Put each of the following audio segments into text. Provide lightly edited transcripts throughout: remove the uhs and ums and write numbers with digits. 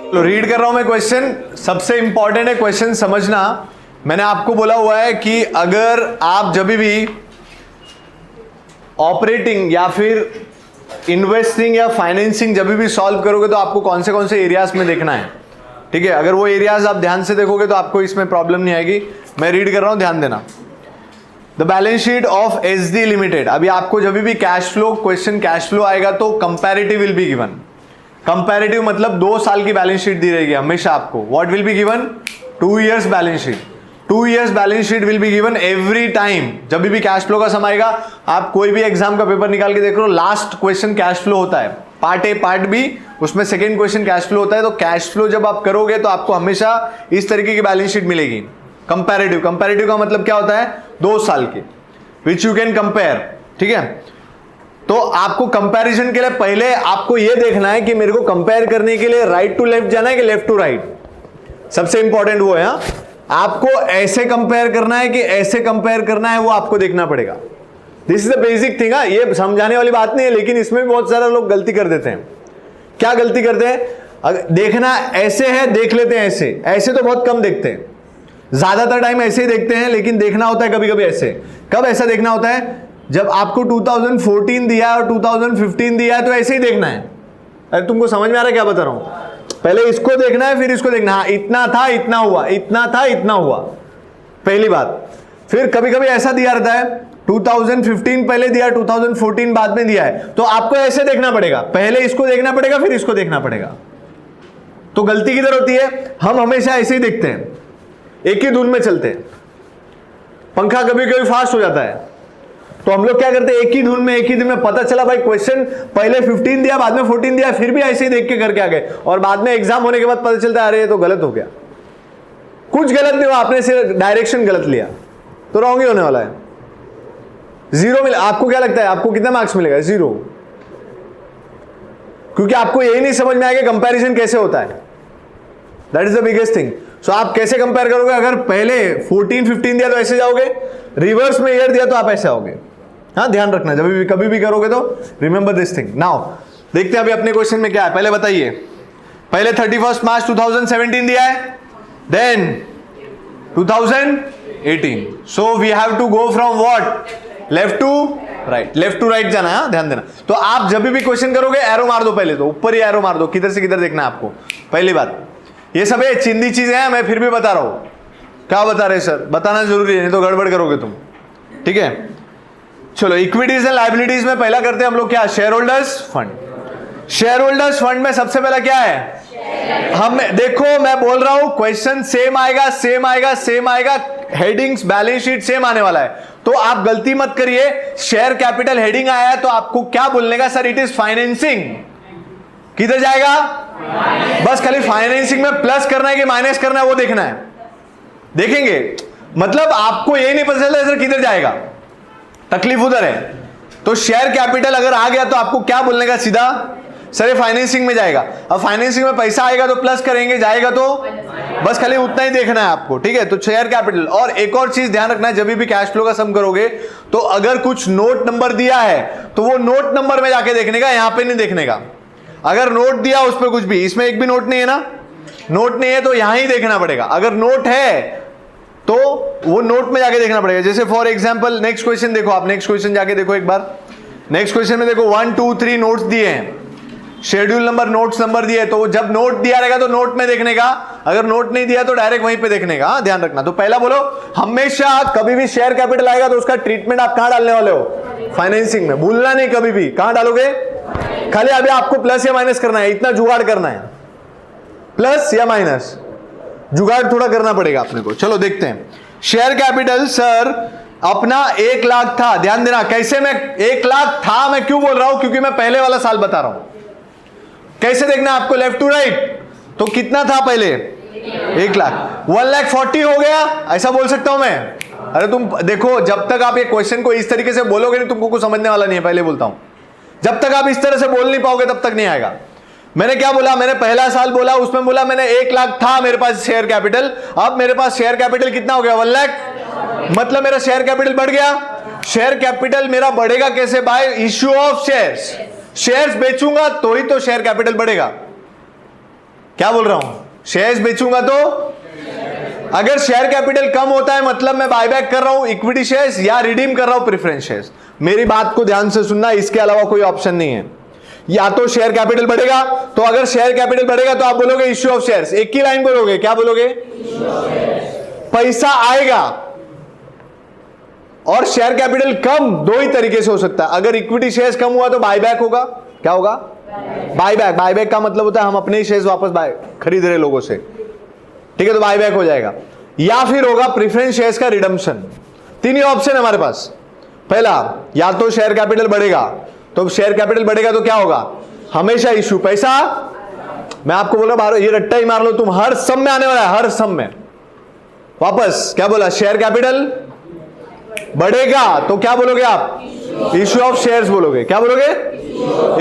तो रीड कर रहा हूं मैं क्वेश्चन। सबसे इंपॉर्टेंट है क्वेश्चन समझना। मैंने आपको बोला हुआ है कि अगर आप जब भी ऑपरेटिंग या फिर इन्वेस्टिंग या फाइनेंसिंग जब भी सॉल्व करोगे तो आपको कौन से एरियाज में देखना है, ठीक है। अगर वो एरियाज आप ध्यान से देखोगे तो आपको इसमें प्रॉब्लम नहीं आएगी। मैं रीड कर रहा हूं, ध्यान देना। The balance sheet of SD limited. अभी आपको जब भी cash flow question cash flow आएगा तो comparative will be given. Comparative मतलब 2 साल की बैलेंस शीट दी रहेगी हमेशा आपको। What will be given? 2 years balance sheet. 2 years balance sheet will be given every time. जब भी कैश फ्लो का समय आएगा, आप कोई भी एग्जाम का पेपर निकाल के देख लो, लास्ट क्वेश्चन कैश फ्लो होता है, पार्ट ए पार्ट बी, उसमें सेकेंड क्वेश्चन कैश फ्लो होता है। तो कैश फ्लो जब आप करोगे तो आपको हमेशा इस तरीके की बैलेंस शीट मिलेगी। कंपैरेटिव, कंपैरेटिव का मतलब क्या होता है? 2 साल की, विच यू कैन कंपेयर, ठीक है। तो आपको कंपैरिजन के लिए पहले आपको यह देखना है कि मेरे को कंपेयर करने के लिए राइट टू लेफ्ट जाना है कि लेफ्ट टू राइट। सबसे इंपॉर्टेंट वो है। आपको ऐसे कंपेयर करना है कि ऐसे कंपेयर करना है, वो आपको देखना पड़ेगा। This is the basic thing. ये समझाने वाली बात नहीं है, लेकिन इसमें भी बहुत सारे लोग गलती कर देते हैं। क्या गलती करते हैं? देखना ऐसे है, देख लेते हैं ऐसे। ऐसे तो बहुत कम देखते हैं, ज्यादातर टाइम ऐसे ही देखते हैं, लेकिन देखना होता है कभी कभी ऐसे। कब ऐसा देखना होता है? जब आपको 2014 दिया और 2015 दिया है तो ऐसे ही देखना है। अरे तुमको समझ में आ रहा है क्या बता रहा हूं? पहले इसको देखना है, फिर इसको देखना। हाँ, इतना था, इतना हुआ, इतना था, इतना हुआ, पहली बात। फिर कभी कभी ऐसा दिया रहता है 2015 पहले दिया, 2014 बाद में दिया है, तो आपको ऐसे देखना पड़ेगा। पहले इसको देखना पड़ेगा, फिर इसको देखना पड़ेगा। तो गलती किधर होती है? हम हमेशा ऐसे ही देखते हैं, एक ही धुन में चलते हैं। पंखा कभी कभी फास्ट हो जाता है, तो हम लोग क्या करते हैं? एक ही धुन में पता चला भाई क्वेश्चन पहले 15 दिया, बाद में 14 दिया, फिर भी ऐसे ही देख के करके आ गए, और बाद में एग्जाम होने के बाद पता चलता है अरे ये तो गलत हो गया। कुछ गलत नहीं हुआ, आपने सिर्फ डायरेक्शन गलत लिया, तो रॉन्ग ही होने वाला है। 0 मिला। आपको क्या लगता है आपको कितना मार्क्स मिलेगा? 0, क्योंकि आपको यही नहीं समझ में आएगा कंपैरिजन कैसे होता है। That is the biggest thing. So आप कैसे कंपेयर करोगे? अगर पहले 14-15 दिया तो ऐसे जाओगे, रिवर्स में ईयर दिया तो आप ऐसे आओगे। हाँ, ध्यान रखना जब भी कभी भी करोगे तो रिमेंबर दिस थिंग। नाउ देखते हैं अभी अपने क्वेश्चन में क्या है। पहले बताइए, पहले 31 मार्च 2017 दिया है, then 2018। So we have to go from what? Left to right. Left to right जाना है, ध्यान देना। तो आप जब भी क्वेश्चन करोगे एरो मार दो, पहले तो ऊपर ही एरो मार दो, किधर से किधर देखना है आपको। पहली बात, ये सब चिंदी चीजें हैं, मैं फिर भी बता रहा हूं। क्या बता रहे सर? बताना जरूरी है, नहीं तो गड़बड़ करोगे तुम, ठीक है। चलो, इक्विटीज एंड लायबिलिटीज में पहला करते हैं हम लोग क्या? Share holders fund. Share holders fund में सबसे पहला क्या है? हम देखो, मैं बोल रहा हूं क्वेश्चन सेम आएगा, सेम आएगा, सेम आएगा, हेडिंग्स बैलेंस शीट सेम आने वाला है। तो आप गलती मत करिए। शेयर कैपिटल हेडिंग आया है तो आपको क्या बोलने का? Sir it is financing. किधर जाएगा? बस खाली फाइनेंसिंग में प्लस करना है कि माइनस करना है वो देखना है, देखेंगे। मतलब आपको ये नहीं पता चलता सर किधर जाएगा, तकलीफ उधर है। तो शेयर कैपिटल अगर आ गया तो आपको क्या बोलने का? सीधा सर ये फाइनेंसिंग में जाएगा। अब फाइनेंसिंग में पैसा आएगा तो प्लस करेंगे, जाएगा तो बस खाली उतना ही देखना है आपको, ठीक है। तो शेयर कैपिटल। और एक और चीज ध्यान रखना है, जब भी कैश फ्लो का सम करोगे तो अगर कुछ नोट नंबर दिया है तो वो नोट नंबर में जाके देखने का, यहां पे नहीं देखने का। अगर नोट दिया उस पर कुछ भी, इसमें एक भी नोट नहीं है ना, नोट नहीं है तो यहां ही देखना पड़ेगा। अगर नोट है तो वो नोट में जाके देखना पड़ेगा। जैसे फॉर एग्जांपल नेक्स्ट क्वेश्चन देखो, आप नेक्स्ट क्वेश्चन जाके देखो एक बार। नेक्स्ट क्वेश्चन में देखो 1 2 3 नोट्स दिए हैं, शेड्यूल नंबर, नोट्स नंबर दिए, तो जब नोट दिया रहेगा तो नोट में देखने का, अगर नोट नहीं दिया तो डायरेक्ट वहीं पे देखने का। ध्यान रखना। तो पहला बोलो, हमेशा कभी भी शेयर कैपिटल आएगा तो उसका ट्रीटमेंट आप कहां डालने वाले हो? फाइनेंसिंग में। भूलना नहीं कभी भी, कहां डालोगे? खाली अभी आपको प्लस या माइनस करना है, इतना जुगाड़ करना है, प्लस या माइनस, जुगाड़ थोड़ा करना पड़ेगा अपने को। चलो देखते हैं। शेयर कैपिटल सर अपना 1 लाख था। ध्यान देना, कैसे मैं 1 लाख था, मैं क्यों बोल रहा हूं? क्योंकि मैं पहले वाला साल बता रहा हूं। कैसे देखना आपको? Left to right. तो कितना था पहले? 1 लाख। 1,40,000 हो गया, ऐसा बोल सकता हूं मैं? अरे तुम देखो, जब तक आप ये क्वेश्चन को इस तरीके से बोलोगे नहीं, तुमको कुछ समझने वाला नहीं है। पहले बोलता हूं, जब तक आप इस तरह से बोल नहीं पाओगे तब तक नहीं आएगा। मैंने क्या बोला? मैंने पहला साल बोला, उसमें बोला मैंने 1 लाख था मेरे पास शेयर कैपिटल। अब मेरे पास शेयर कैपिटल कितना हो गया? 1 लाख। मतलब मेरा शेयर कैपिटल बढ़ गया। शेयर कैपिटल मेरा बढ़ेगा कैसे? By issue of shares. Shares बेचूंगा तो ही तो शेयर कैपिटल बढ़ेगा। क्या बोल रहा हूं, शेयर्स बेचूंगा तो अगर शेयर कैपिटल कम होता है मतलब मैं बायबैक कर रहा हूं इक्विटी शेयर्स या रिडीम कर रहा हूं प्रेफरेंस शेयर्स। मेरी बात को ध्यान से सुनना, इसके अलावा कोई ऑप्शन नहीं है। या तो शेयर कैपिटल बढ़ेगा, तो अगर शेयर कैपिटल बढ़ेगा तो आप बोलोगे इश्यू ऑफ शेयर्स, एक ही लाइन बोलोगे, क्या बोलोगे, पैसा आएगा। और शेयर कैपिटल कम दो ही तरीके से हो सकता है, अगर इक्विटी शेयर्स कम हुआ तो बायबैक होगा, क्या होगा, बायबैक। बायबैक का मतलब होता है हम अपने ही शेयर्स वापस बाय खरीद रहे लोगों से, ठीक है, तो बायबैक हो जाएगा। या फिर होगा प्रेफरेंस शेयर्स का रिडम्पशन। तीन ही ऑप्शन है हमारे पास। पहला, या तो शेयर कैपिटल बढ़ेगा, तो शेयर कैपिटल बढ़ेगा तो क्या होगा, हमेशा इश्यू, पैसा। मैं आपको बोल रहा हूं ये रट्टा ही मार लो तुम, हर सम में आने वाला है, हर सम में वापस। क्या बोला, शेयर कैपिटल बढ़ेगा तो क्या बोलोगे आप, इश्यू ऑफ शेयर्स बोलोगे, क्या बोलोगे,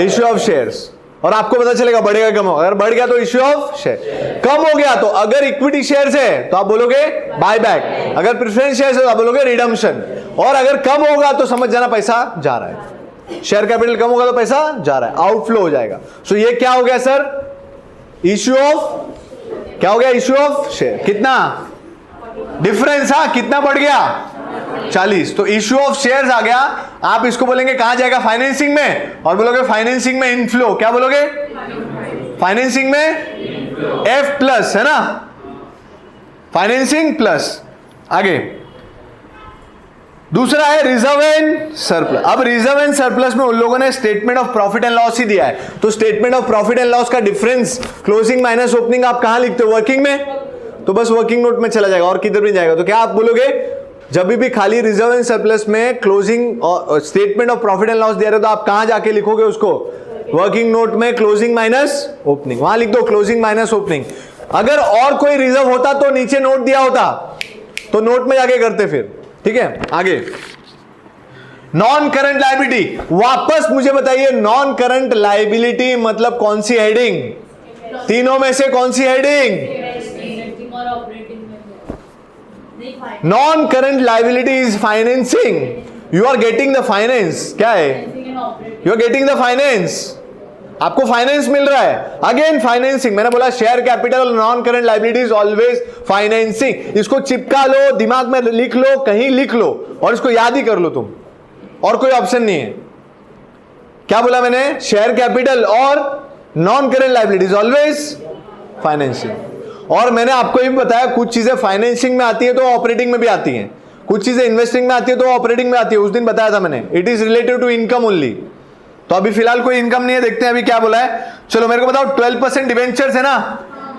इश्यू ऑफ शेयर्स। और आपको पता चलेगा बढ़ेगा कम होगा, अगर बढ़ गया तो इश्यू ऑफ शेयर, कम हो गया तो अगर इक्विटी शेयर्स है तो आप बोलोगे बायबैक, अगर प्रेफरेंस शेयर्स है तो आप बोलोगे रिडम्पशन। और अगर कम होगा तो समझ जाना पैसा जा रहा है, शेयर कैपिटल कम होगा तो पैसा जा रहा है, आउटफ्लो हो जाएगा। सो ये क्या हो गया सर, इश्यू ऑफ, क्या हो गया, इश्यू ऑफ शेयर। कितना डिफरेंस, हाँ कितना बढ़ गया, 40। तो इश्यू ऑफ शेयर्स आ गया। आप इसको बोलेंगे कहां जाएगा, फाइनेंसिंग में, और बोलोगे फाइनेंसिंग में इनफ्लो, क्या बोलोगे, फाइनेंसिंग में F प्लस, है ना, फाइनेंसिंग प्लस। आगे दूसरा है रिजर्व एंड सरप्लस। अब रिजर्व एंड सरप्लस में उन लोगों ने statement of profit and loss ही दिया है, तो statement of profit and loss का डिफरेंस क्लोजिंग माइनस ओपनिंग आप कहां लिखते हो, वर्किंग में, तो बस वर्किंग नोट में चला जाएगा और किधर भी जाएगा। तो क्या आप बोलोगे, जब भी खाली रिजर्व एंड सरप्लस में क्लोजिंग और statement of profit and loss दे रहे हो तो आप कहां जाके लिखोगे उसको, वर्किंग नोट में क्लोजिंग माइनस ओपनिंग, वहां लिख दो क्लोजिंग माइनस ओपनिंग। अगर और कोई रिजर्व होता तो नीचे नोट दिया होता, तो नोट में जाके करते फिर, ठीक है। आगे नॉन करंट लायबिलिटी, वापस मुझे बताइए नॉन करंट लायबिलिटी मतलब कौन सी हेडिंग, तीनों में से कौन सी heading, non current liability is financing. You are getting the finance, क्या है, you are getting the finance, आपको फाइनेंस मिल रहा है। अगेन फाइनेंसिंग, मैंने बोला share capital non current liability is always financing. इसको चिपका लो, दिमाग में लिख लो, कहीं लिख लो और इसको याद ही कर लो तुम, और कोई ऑप्शन नहीं है। क्या बोला मैंने, शेयर कैपिटल और non current liability is always financing. और मैंने आपको ये भी बताया कुछ चीजें फाइनेंसिंग में आती है तो ऑपरेटिंग में भी आती हैं, कुछ चीजें इन्वेस्टिंग में आती है तो ऑपरेटिंग में आती है। उस दिन बताया था मैंने, it is related to income only. तो अभी फिलहाल कोई इनकम नहीं है, देखते हैं अभी क्या बोला है। चलो मेरे को बताओ 12% डिवेंचर्स है ना,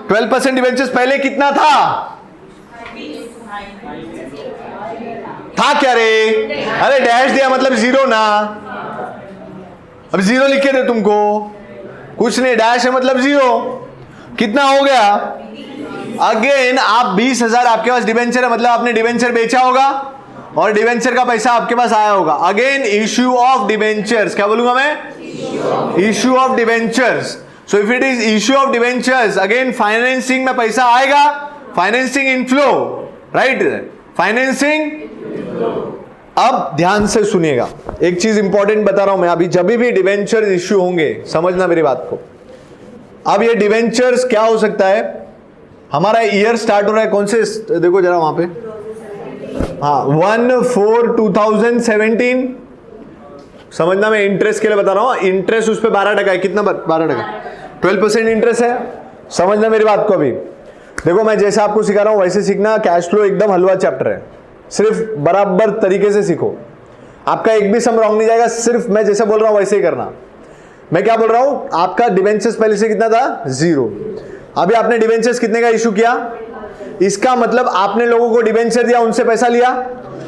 12% डिवेंचर्स पहले कितना था क्या रे, अरे डैश दिया मतलब जीरो ना, अब जीरो लिखे थे तुमको, कुछ नहीं, डैश है मतलब जीरो, कितना हो गया। अगेन आप 20,000 आपके पास डिवेंचर है, मतलब आपने डिवेंचर बेचा होगा और डिवेंचर का पैसा आपके पास आया होगा। अगेन इश्यू ऑफ डिवेंचर्स, क्या बोलूंगा मैं, issue of debentures. So if it is issue of debentures, again financing में पैसा आएगा, फाइनेंसिंग इनफ्लो, राइट, फाइनेंसिंग। अब ध्यान से सुनिएगा, एक चीज इंपॉर्टेंट बता रहा हूं मैं अभी, जब भी डिवेंचर इश्यू होंगे समझना मेरी बात को। अब ये डिवेंचर्स क्या हो सकता है, हमारा ईयर स्टार्ट हो रहा है कौन से, देखो जरा वहां पे, हाँ 1/4/2017, समझना, मैं इंटरेस्ट के लिए बता रहा हूं, इंटरेस्ट उस पर 12% है, कितना 12%, 12% इंटरेस्ट है, समझना मेरी बात को। अभी देखो मैं जैसा आपको सिखा रहा हूं वैसे सीखना, कैश फ्लो एकदम हलवा चैप्टर है, सिर्फ बराबर तरीके से सीखो, आपका एक भी सम रॉन्ग नहीं जाएगा, सिर्फ मैं जैसे बोल रहा हूं वैसे ही करना। मैं क्या बोल रहा हूं, आपका डिवेंचर्स पहले से कितना था, 0, अभी आपने डिवेंचर्स कितने का इशू किया, इसका मतलब आपने लोगों को डिवेंचर दिया, उनसे पैसा लिया।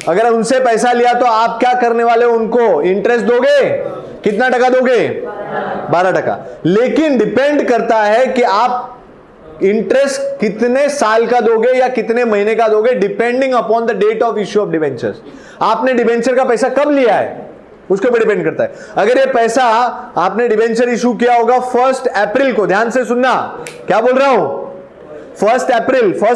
अगर उनसे पैसा लिया तो आप क्या करने वाले हो, उनको इंटरेस्ट दोगे, कितना टका दोगे, 12%। लेकिन डिपेंड करता है कि आप इंटरेस्ट कितने साल का दोगे या कितने महीने का दोगे, depending upon the date of issue of debentures. आपने डिवेंचर का पैसा कब लिया है उसके ऊपर डिपेंड करता है। अगर ये पैसा आपने डिवेंचर इशू किया होगा 1 अप्रैल को, ध्यान से सुनना क्या बोल रहा हूं, 1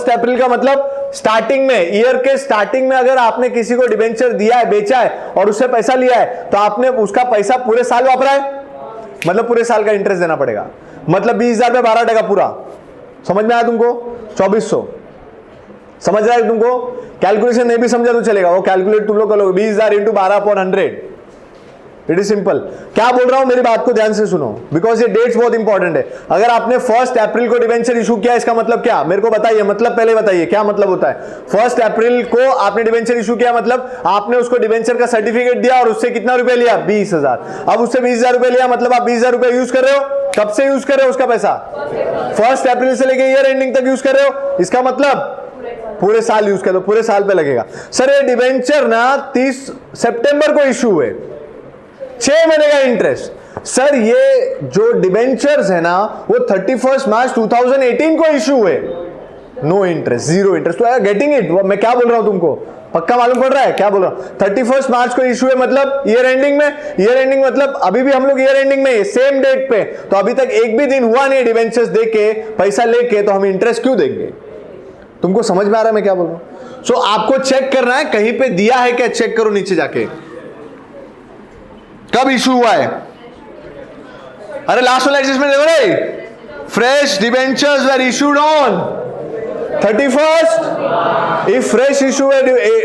अप्रैल का मतलब स्टार्टिंग में, ईयर के स्टार्टिंग में अगर आपने किसी को डिवेंचर दिया है, बेचा है और उससे पैसा लिया है, तो आपने उसका पैसा पूरे साल वापरा है, मतलब पूरे साल का इंटरेस्ट देना पड़ेगा, मतलब 20,000 में 12% पूरा, समझ में आया तुमको? 2400 समझ रहा है तुमको? कैलकुलेशन नहीं भी समझा तो चलेगा, वो कैलकुलेट तुम लोग कर लो, 20,000 इंटू 12/100। It is simple. क्या बोल रहा हूं मेरी बात को ध्यान से सुनो, बिकॉज ये डेट्स बहुत इंपॉर्टेंट है। अगर आपने 1 अप्रैल को डिवेंचर इशू किया, इसका मतलब क्या मेरे को बताइए, मतलब पहले बताइए क्या मतलब होता है। 1 अप्रैल को आपने डिवेंचर इशू किया, मतलब आपने उसको डिवेंचर का सर्टिफिकेट दिया और उससे कितना रुपए लिया? 20,000। अब उससे 20,000 रुपए लिया, मतलब आप 20,000 रुपए यूज कर रहे हो। कब से यूज कर रहे हो उसका पैसा? 1 अप्रैल से लेके ईयर एंडिंग तक यूज कर रहे हो। इसका मतलब पूरे साल यूज कर दो, पूरे साल पे लगेगा। सर ये डिवेंचर ना 30 सितंबर को इशू हुए, 6 महीने का इंटरेस्ट। सर ये जो डिबेंचर्स है ना वो 31 मार्च 2018 को इशू हुए, नो इंटरेस्ट, जीरो इंटरेस्ट। तो गेटिंग इट? मैं क्या बोल रहा हूं तुमको, पक्का मालूम पड़ रहा है क्या बोल रहा हूं? 31 मार्च को इशू है, मतलब ईयर एंडिंग में। ईयर एंडिंग मतलब अभी भी हम लोग ईयर एंडिंग में सेम डेट पे, तो अभी तक एक भी दिन हुआ नहीं डिबेंचर्स दे के पैसा लेके, तो हम इंटरेस्ट क्यों देंगे? तुमको समझ में आ रहा है मैं क्या बोल रहा हूं? सो आपको चेक करना है कहीं पे दिया है क्या, चेक करो नीचे जाके कब इशू हुआ है। अरे लास्ट वाला एडजस्टमेंट देखो रे, fresh debentures were issued on 31st। If fresh issue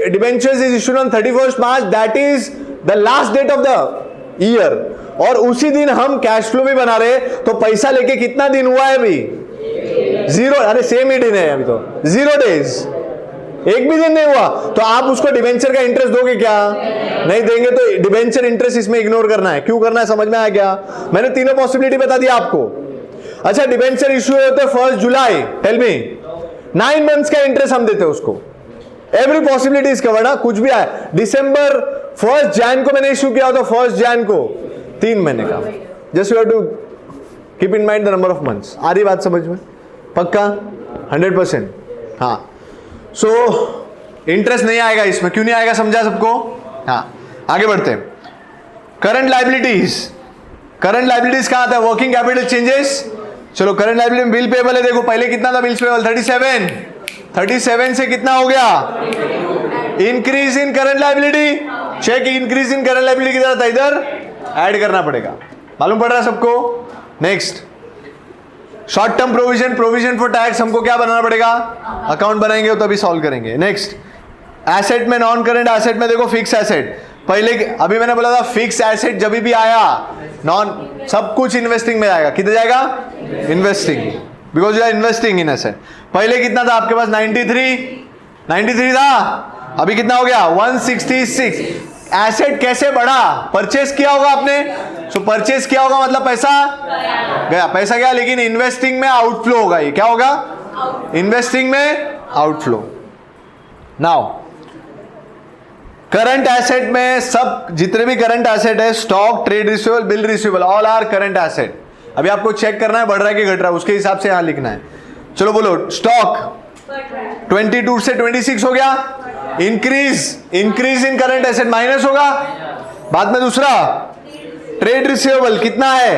debentures is issued on 31st March, that is the last date of the year, और उसी दिन हम कैश फ्लो भी बना रहे, तो पैसा लेके कितना दिन हुआ है अभी? 0। अरे सेम ही दिन है अभी तो, 0 डेज, एक भी दिन नहीं हुआ। तो आप उसको डिबेंचर का इंटरेस्ट दोगे क्या? नहीं देंगे। तो डिबेंचर इंटरेस्ट इसमें इग्नोर करना है। क्यों करना है समझ में आया क्या? मैंने तीनों पॉसिबिलिटी बता दिया आपको। अच्छा डिबेंचर इशू होते 1 जुलाई, टेल मी, 9 मंथ्स का इंटरेस्ट हम देते हैं उसको। Every possibility is covered. कुछ भी आए, दिसंबर 1 जैन को मैंने इशू किया तो 1 जैन को 3 महीने का। Just you have to keep in mind the number of months. आ रही बात समझ में? पक्का 100%? हाँ। सो इंटरेस्ट नहीं आएगा इसमें। क्यों नहीं आएगा समझा सबको? हाँ आगे बढ़ते हैं। करंट लाइबिलिटीज, करंट लाइबिलिटीज कहां आता है? Working capital changes. चलो करंट लाइबिलिटी में बिल पेबल है, देखो पहले कितना था बिल्स पेबल? 37 से कितना हो गया? Increase in current liability. Check increase in current liability किधर था? इधर ऐड करना पड़ेगा। मालूम पड़ रहा है सबको? Next short term provision, provision for tax, हमको क्या बनाना पड़ेगा? अकाउंट बनाएंगे तो अभी सॉल्व करेंगे। नेक्स्ट एसेट में, नॉन करंट एसेट में देखो फिक्स एसेट। पहले अभी मैंने बोला था फिक्स एसेट जब भी आया नॉन, सब कुछ इन्वेस्टिंग में जाएगा। किधर जाएगा? Investing, because you are investing in asset. पहले कितना था आपके पास? 93 था, अभी कितना हो गया? 166। एसेट कैसे बढ़ा? परचेस किया होगा आपने, सो परचेस किया होगा मतलब पैसा गया, पैसा गया, लेकिन इन्वेस्टिंग में आउटफ्लो होगा। ये क्या होगा? इन्वेस्टिंग में आउटफ्लो। नाउ करंट एसेट में सब जितने भी करंट एसेट है, stock, trade receivable, bill receivable, all are current asset. अभी आपको चेक करना है बढ़ रहा है कि घट रहा है, उसके हिसाब से यहां लिखना है। चलो बोलो, स्टॉक 22 से 26 हो गया, increase in current asset minus होगा। बाद में दूसरा ट्रेड रिसीवेबल कितना है?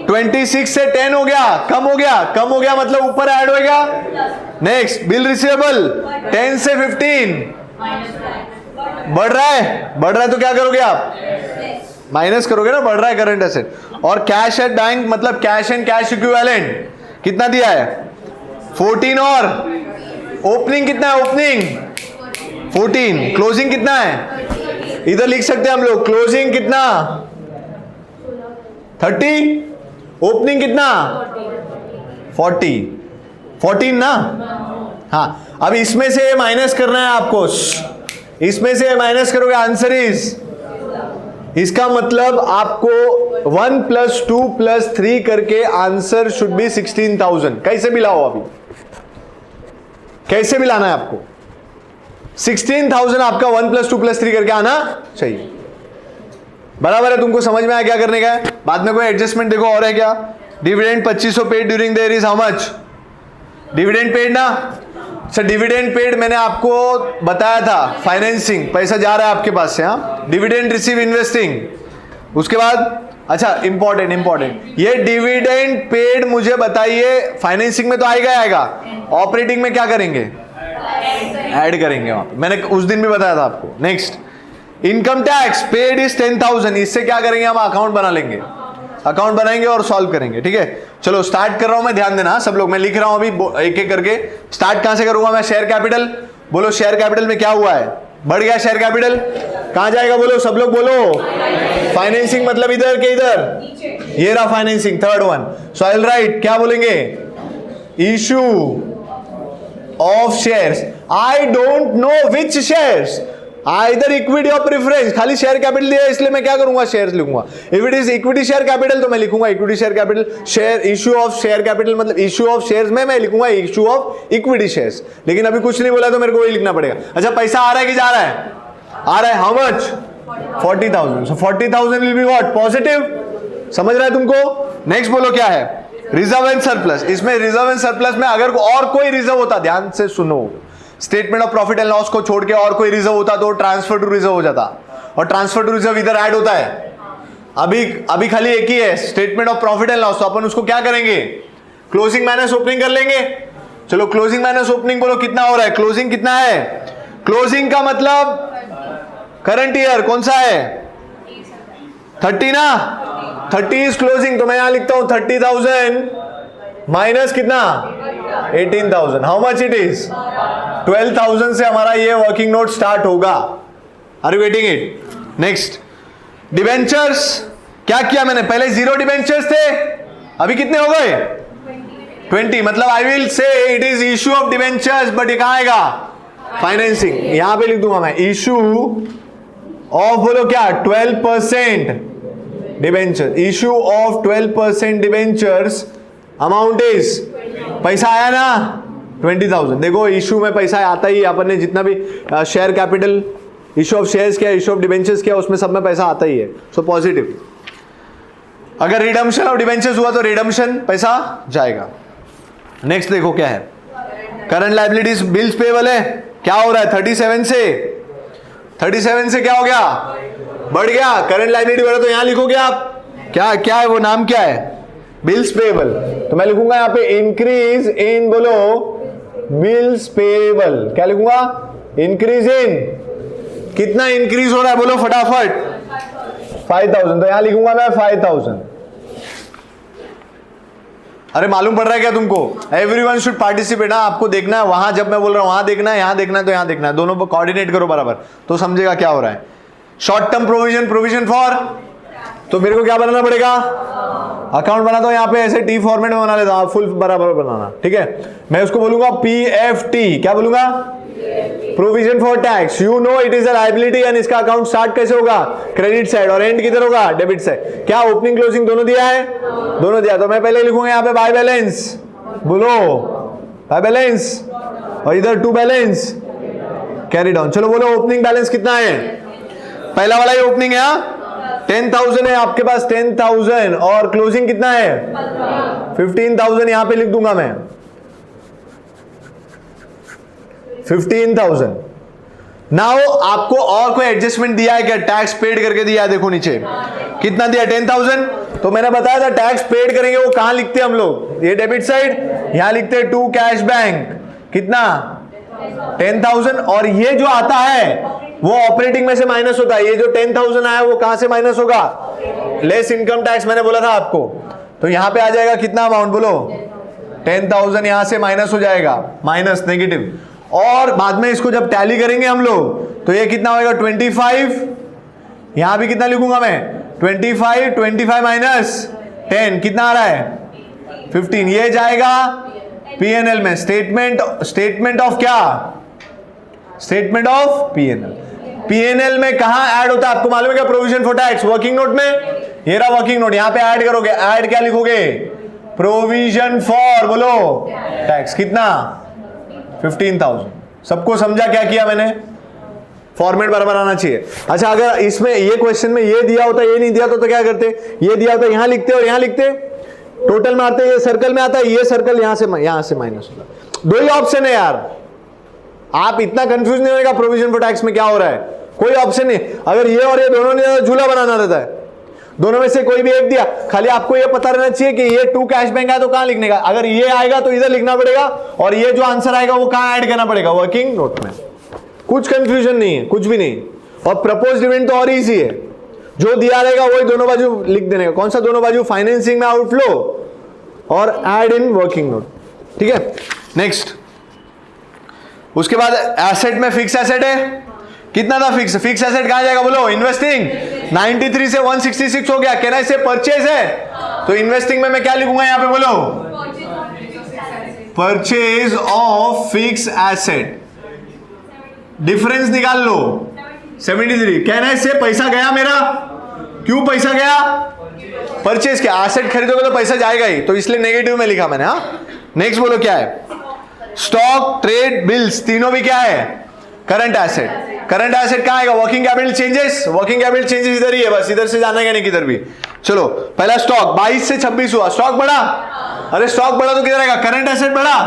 26 से 10 हो गया, कम हो गया मतलब ऊपर ऐड होगा। नेक्स्ट बिल रिसीवेबल 10 से 15 बढ़ रहा है तो क्या करोगे आप? माइनस करोगे ना, बढ़ रहा है करंट एसेट। और कैश एट बैंक मतलब कैश एंड कैश इक्विवेलेंट कितना दिया है? 14। और ओपनिंग कितना है? ओपनिंग 14। क्लोजिंग कितना है? इधर लिख सकते हैं हम लोग, क्लोजिंग कितना? 30। ओपनिंग कितना? 14 ना। हाँ अब इसमें से माइनस करना है आपको, इसमें से माइनस करोगे, आंसर इज, इसका मतलब आपको 1 + 2 + 3 करके आंसर शुड बी 16,000। कैसे भी लाओ, अभी कैसे भी लाना है आपको 16,000 आपका 1 + 2 + 3 करके आना चाहिए। बराबर है? तुमको समझ में आया क्या करने का है? बाद में कोई एडजस्टमेंट देखो और है क्या? Dividend 2500 paid during the year is how much? Dividend paid ना। सर डिविडेंड पेड मैंने आपको बताया था, फाइनेंसिंग, पैसा जा रहा है आपके पास से। हाँ डिविडेंड रिसीव इन्वेस्टिंग। उसके बाद अच्छा इंपॉर्टेंट ये डिविडेंड पेड मुझे बताइए, फाइनेंसिंग में तो आएगा, ऑपरेटिंग में क्या करेंगे? ऐड करेंगे वहां पे, मैंने उस दिन भी बताया था आपको। Next income tax paid is 10,000, इससे क्या करेंगे हम? अकाउंट बना लेंगे। अकाउंट बनाएंगे और सॉल्व करेंगे, ठीक है। चलो स्टार्ट कर रहा हूं मैं, ध्यान देना सब लोग, मैं लिख रहा हूं अभी एक एक करके। स्टार्ट कहां से करूंगा मैं? Share capital. बोलो शेयर कैपिटल में क्या हुआ है? बढ़ गया शेयर कैपिटल। कहां जाएगा बोलो, सब लोग बोलो। फाइनेंसिंग मतलब इधर के इधर, ये रहा financing, third one. So I will write, क्या बोलेंगे? Issue of shares. I don't know which shares, either equity और प्रेफरेंस। खाली शेयर कैपिटल दिया इसलिए मैं क्या करूंगा? शेयर्स लिखूंगा। If it is equity share capital तो मैं लिखूंगा equity share capital. Share issue of share capital मतलब इशू ऑफ शेयर्स में मैं लिखूंगा इशू ऑफ इक्विटी शेयर्स। लेकिन अभी कुछ नहीं बोला तो मेरे को वही लिखना पड़ेगा। अच्छा पैसा आ रहा है कि जा रहा है? आ रहा है। How much? 40,000। So 40,000 will be what? Positive. समझ रहा है तुमको? नेक्स्ट बोलो क्या है? Reserve and surplus. इसमें रिजर्व एंड सरप्लस में अगर और कोई रिजर्व होता, ध्यान से सुनो, statement of profit and loss को छोड़ के और कोई रिजर्व होता तो ट्रांसफर टू रिजर्व हो जाता, और ट्रांसफर टू रिजर्व इधर ऐड होता है। अभी खाली एक ही है, statement of profit and loss, तो अपन उसको क्या करेंगे? क्लोजिंग माइनस ओपनिंग कर लेंगे। चलो क्लोजिंग माइनस ओपनिंग बोलो कितना हो रहा है? क्लोजिंग कितना है? क्लोजिंग का मतलब करंट ईयर कौन सा है? 30 ना, 30 इज क्लोजिंग। तो मैं यहां लिखता हूं 30,000 माइनस कितना? 18,000। How much it is? 12,000 से हमारा ये वर्किंग नोट स्टार्ट होगा। Are you getting it? Next debentures. क्या किया मैंने? पहले 0 डिबेंचर्स थे, अभी कितने हो गए? 20। मतलब I will say it is issue of debentures, but ये कहां आएगा? फाइनेंसिंग। यहां पे लिख दूंगा मैं इशू ऑफ, बोलो क्या? 12% debenture. Issue of 12% debentures. Amount is, पैसा आया ना 20,000। देखो इशू में पैसा आता ही, अपन ने जितना भी share capital, issue of shares किया, इशू ऑफ डिबेंचर्स किया, उसमें सब में पैसा आता ही है। So positive. अगर रिडम्पशन ऑफ डिबेंचर्स हुआ तो रिडम्पशन पैसा जाएगा। नेक्स्ट देखो क्या है? करंट लायबिलिटीज बिल्स पेबल है। क्या हो रहा है? 37 से क्या हो गया? बढ़ गया। करंट लायबिलिटी बढ़ा तो यहां लिखोगे आप क्या है वो नाम क्या है? Bills payable. तो मैं लिखूंगा यहाँ पे इंक्रीज इन, बोलो बिल्स पेबल। क्या लिखूंगा? Increase in. कितना इंक्रीज हो रहा है बोलो फटाफट? 5,000। तो यहां लिखूंगा मैं 5,000। अरे मालूम पड़ रहा है क्या तुमको? Everyone should participate. आपको देखना है वहां, जब मैं बोल रहा हूं वहां देखना है, यहां देखना है तो यहां देखना है, दोनों को कोऑर्डिनेट करो बराबर, तो समझेगा क्या हो रहा है। Short term provision, provision for, तो मेरे को क्या बनाना पड़ेगा? अकाउंट बनाता हूं यहां पे ऐसे टी फॉर्मेट में बना लेता हूं, फुल बराबर बनाना, ठीक है। मैं उसको बोलूंगा PFT। क्या बोलूंगा? Provision for tax. You know it is a liability, and इसका अकाउंट स्टार्ट कैसे होगा? क्रेडिट साइड, और एंड किधर होगा? Debit side. क्या ओपनिंग क्लोजिंग दोनों दिया है? दोनों दिया। तो मैं पहले लिखूंगा यहाँ पे बाय बैलेंस, बोलो बाय बैलेंस, और इधर टू बैलेंस कैरी डाउन। चलो बोलो ओपनिंग बैलेंस कितना है? पहला वाला ही ओपनिंग है, 10,000 है आपके पास, 10,000, और क्लोजिंग कितना है? 15,000। यहां पे लिख दूंगा मैं 15,000। नाउ आपको और कोई एडजस्टमेंट दिया है क्या? टैक्स पेड करके दिया है, देखो नीचे कितना दिया? 10,000। तो मैंने बताया था टैक्स पेड करेंगे वो कहां लिखते हैं हम लोग? ये डेबिट साइड, यहां लिखते हैं टू कैश बैंक। कितना? 10,000। और ये जो आता है वो ऑपरेटिंग में से माइनस होता है। ये जो 10,000 आया वो कहां से माइनस होगा? लेस इनकम टैक्स, मैंने बोला था आपको। तो यहां पे आ जाएगा कितना अमाउंट बोलो? 10,000 यहां से माइनस हो जाएगा, माइनस नेगेटिव। और बाद में इसको जब टैली करेंगे हम लोग तो ये कितना होगा? 25। यहां भी कितना लिखूंगा मैं? 25 माइनस 10 कितना आ रहा है? 15। ये जाएगा P&L में। स्टेटमेंट ऑफ क्या? Statement of P&L। P&L में कहां ऐड होता है आपको मालूम है क्या? Provision for tax, working note में। ये रहा वर्किंग नोट, यहां पे ऐड करोगे। ऐड क्या लिखोगे? प्रोविजन फॉर, बोलो टैक्स। कितना? 15,000। सबको समझा क्या किया मैंने? फॉर्मेट बराबर आना चाहिए। अच्छा अगर इसमें ये क्वेश्चन में ये दिया होता, ये नहीं दिया तो क्या करते? ये दिया होता यहां लिखते और यहां लिखते, टोटल मारते, ये सर्कल में आता है, ये सर्कल यहां से माइनस होता। दो ही ऑप्शन है यार, आप इतना कंफ्यूज नहीं होगा प्रोविजन फॉर टैक्स में क्या हो रहा है। कोई ऑप्शन नहीं। अगर ये और ये दोनों ने झूला बनाना रहता है, दोनों में से कोई भी एक दिया। खाली आपको ये पता रहना चाहिए कि ये टू कैश बैंक है तो कहां लिखने का। अगर ये आएगा तो इधर लिखना पड़ेगा, और ये जो आंसर आएगा वो कहां ऐड करना पड़ेगा? वर्किंग नोट में। कुछ कंफ्यूजन नहीं है, कुछ भी नहीं। और प्रपोज्ड इवेंट तो और इजी है। जो दिया रहेगा वही दोनों बाजू लिख देने का। कौन सा दोनों बाजू? फाइनेंसिंग में आउटफ्लो और ऐड इन वर्किंग नोट। ठीक है, नेक्स्ट। उसके बाद एसेट में फिक्स एसेट है, कितना था फिक्स? फिक्स एसेट कहां जाएगा बोलो? इन्वेस्टिंग। 93 से 166 हो गया। कहना इसे परचेज है, तो इन्वेस्टिंग में मैं क्या लिखूंगा यहां पे बोलो? Purchase of fix asset. Difference निकाल लो 73। कहना है इससे पैसा गया मेरा। क्यों पैसा गया? परचेज किया, एसेट खरीदोगे तो पैसा जाएगा ही, तो इसलिए नेगेटिव में लिखा मैंने। हाँ, नेक्स्ट बोलो क्या है? स्टॉक, ट्रेड, बिल्स, तीनों भी क्या है? Current asset. करंट एसेट कहां आएगा? Working capital changes. Working capital changes इधर ही है, बस इधर से जाना है नहीं किधर भी। चलो, पहला स्टॉक 22 से 26 हुआ, स्टॉक बढ़ा। अरे स्टॉक बढ़ा तो किधर आएगा? करंट एसेट बढ़ा,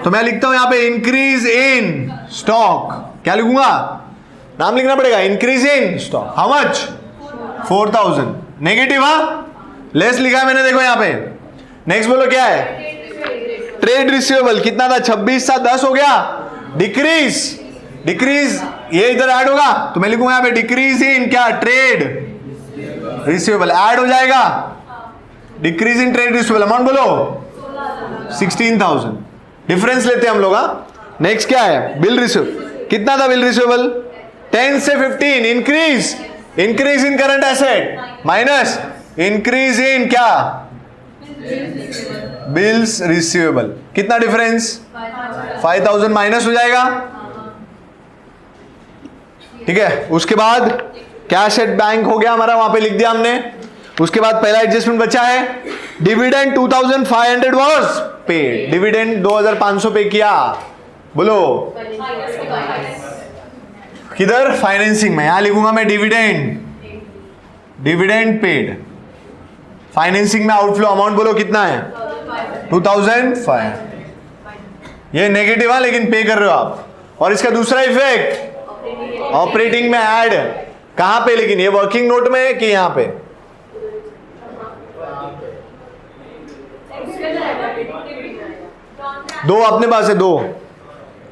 तो मैं लिखता हूं यहां पे इंक्रीज इन स्टॉक। क्या लिखूंगा? नाम लिखना पड़ेगा, increase in stock. How much? 4000। Negative, हाँ, लेस लिखा है मैंने, देखो यहां पे। नेक्स्ट बोलो क्या है? ट्रेड रिसीवेबल कितना था? 26 सा 10 हो गया, डिक्रीज। डिक्रीज ये इधर ऐड होगा, तो मैं लिखूंगा यहां पे डिक्रीज इन क्या? Trade receivable. ऐड हो जाएगा, decrease in trade receivable. Amount बोलो 16,000। डिफरेंस लेते हैं हम लोग। नेक्स्ट क्या है? Bill receivable. कितना था बिल रिसीवेबल? 10 से 15। Increase, increase in current asset minus increase in क्या? Bills receivable. कितना डिफरेंस? 5000 माइनस हो जाएगा। ठीक है, उसके बाद कैश एट बैंक हो गया हमारा, वहां पे लिख दिया हमने। उसके बाद पहला एडजस्टमेंट बचा है, डिविडेंड 2500 वाज पेड। डिविडेंड 2500 पे किया, बोलो किधर? फाइनेंसिंग में। यहां लिखूंगा मैं डिविडेंड, डिविडेंड पेड। फाइनेंसिंग में आउटफ्लो अमाउंट बोलो कितना है? 2500। ये नेगेटिव है लेकिन पे कर रहे हो आप। और इसका दूसरा इफेक्ट ऑपरेटिंग में ऐड कहां पे? लेकिन ये वर्किंग नोट में है कि यहां पे? दो अपने पास है, दो।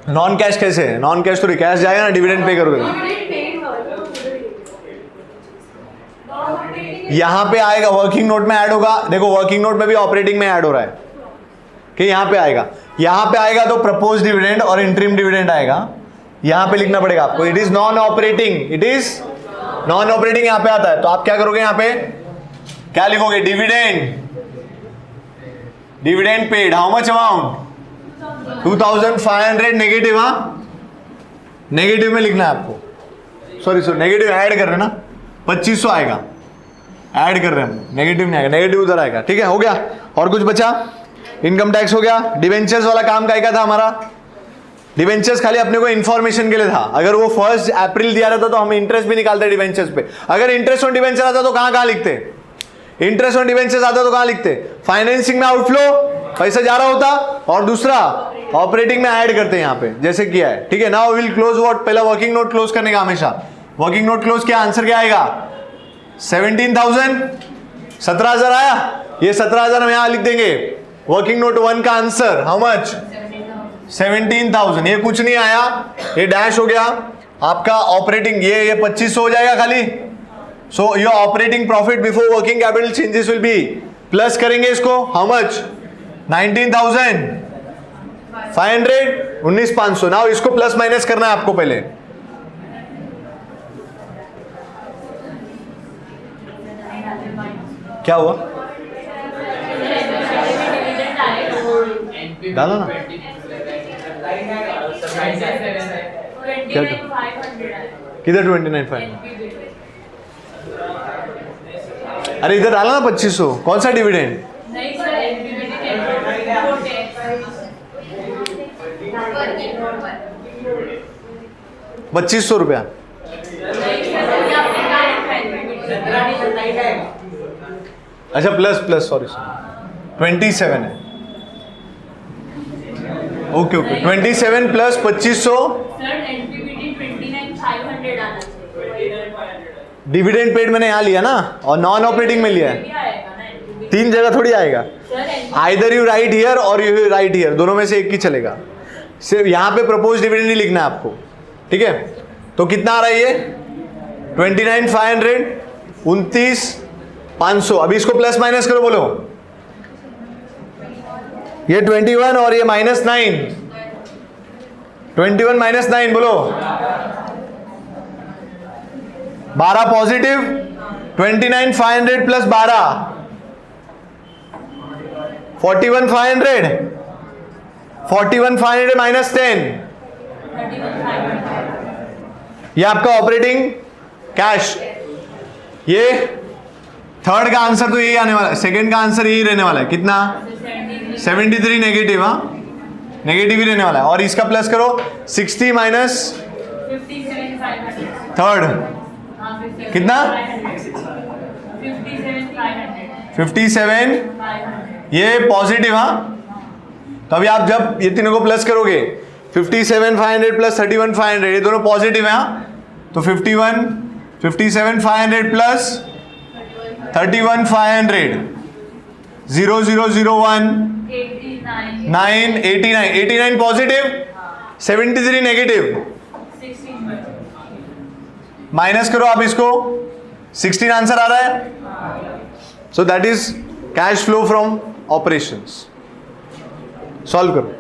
नॉन कैश कैसे? नॉन कैश तो कैश जाएगा ना, डिविडेंड पे करोगे। यहां पे आएगा, वर्किंग नोट में ऐड होगा। देखो वर्किंग नोट में भी ऑपरेटिंग में ऐड हो रहा है कि यहां पे आएगा। यहां पे आएगा तो प्रपोज डिविडेंड और इंटरिम डिविडेंड आएगा। यहां पे लिखना पड़ेगा आपको, it is non operating, it is non operating यहां पे आता है। तो आप क्या करोगे? यहां पे क्या लिखोगे? Dividend, dividend paid. How much amount? 2500 negative. हाँ, नेगेटिव में लिखना है आपको। सॉरी नेगेटिव ऐड कर रहे हैं ना, 2500 आएगा। ऐड कर रहे हैं हम, नेगेटिव नहीं आएगा, नेगेटिव उधर आएगा। ठीक है, हो गया। और कुछ बचा? इनकम टैक्स हो गया। डिवेंचर्स वाला काम का था हमारा। डिवेंचर्स खाली अपने को इंफॉर्मेशन के लिए था। अगर वो 1 अप्रैल दिया रहता तो हम इंटरेस्ट भी निकालते डिवेंचर्स पे। अगर इंटरेस्ट ऑन डिवेंचर आता तो कहां लिखते? इंटरेस्ट ऑन डिवेंचर्स आता तो कहां लिखते? फाइनेंसिंग में आउटफ्लो, पैसा जा रहा होता, और दूसरा ऑपरेटिंग में ऐड करते हैं यहां पे, जैसे किया है। ठीक है, नाउ विल क्लोज व्हाट? पहला वर्किंग नोट क्लोज करने का हमेशा। वर्किंग नोट क्लोज किया, आंसर क्या आएगा? 17,000। 17,000 आया। ये 17,000 हम यहां लिख देंगे। वर्किंग नोट 1 का आंसर हाउ मच? 17,000। ये कुछ नहीं आया, ये डैश हो गया आपका ऑपरेटिंग। ये 2500 हो जाएगा खाली। So your operating profit before working capital changes will be, plus करेंगे इसको, हाउ मच? 19,500, 19,500। नाउ इसको प्लस माइनस करना है आपको पहले। क्या हुआ? डालो ना। किधर 29,500? अरे इधर डाला ना 2500। कौन सा डिविडेंड? 2500 रुपया। अच्छा प्लस प्लस, सॉरी 27 है। Okay okay, 27 plus 2500। Dividend paid मैंने यहाँ लिया ना, और नॉन ऑपरेटिंग में लिया है। 3 जगह थोड़ी आएगा। आइदर यू राइट हियर और यू राइट हियर, दोनों में से एक ही चलेगा। सिर्फ यहाँ पे प्रपोज डिविडेंड ही लिखना है आपको। ठीक है, तो कितना आ रहा है ये? 29,500 29,500। अभी इसको प्लस माइनस करो, बोलो। ये 21 और ये -9, 21 -9 बोलो। 12 पॉजिटिव, 29,500 प्लस 12 41,500, 41,500 माइनस 10, ये आपका ऑपरेटिंग कैश। ये थर्ड का आंसर तो यही आने वाला है, सेकंड का आंसर यही रहने वाला है। कितना? 73 नेगेटिव। हाँ, नेगेटिव ही रहने वाला है। और इसका प्लस करो, 60 माइनस थर्ड कितना? 57, ये पॉजिटिव। हाँ, तो अभी आप जब ये तीनों को प्लस करोगे, 57,500 प्लस 31,500, ये दोनों पॉजिटिव है। हाँ, तो 57,500 प्लस 31,500, 0001 9 89 पॉजिटिव, 73 नेगेटिव। माइनस करो आप इसको, 16 आंसर आ रहा है। So that is cash flow from operations. Solve करो।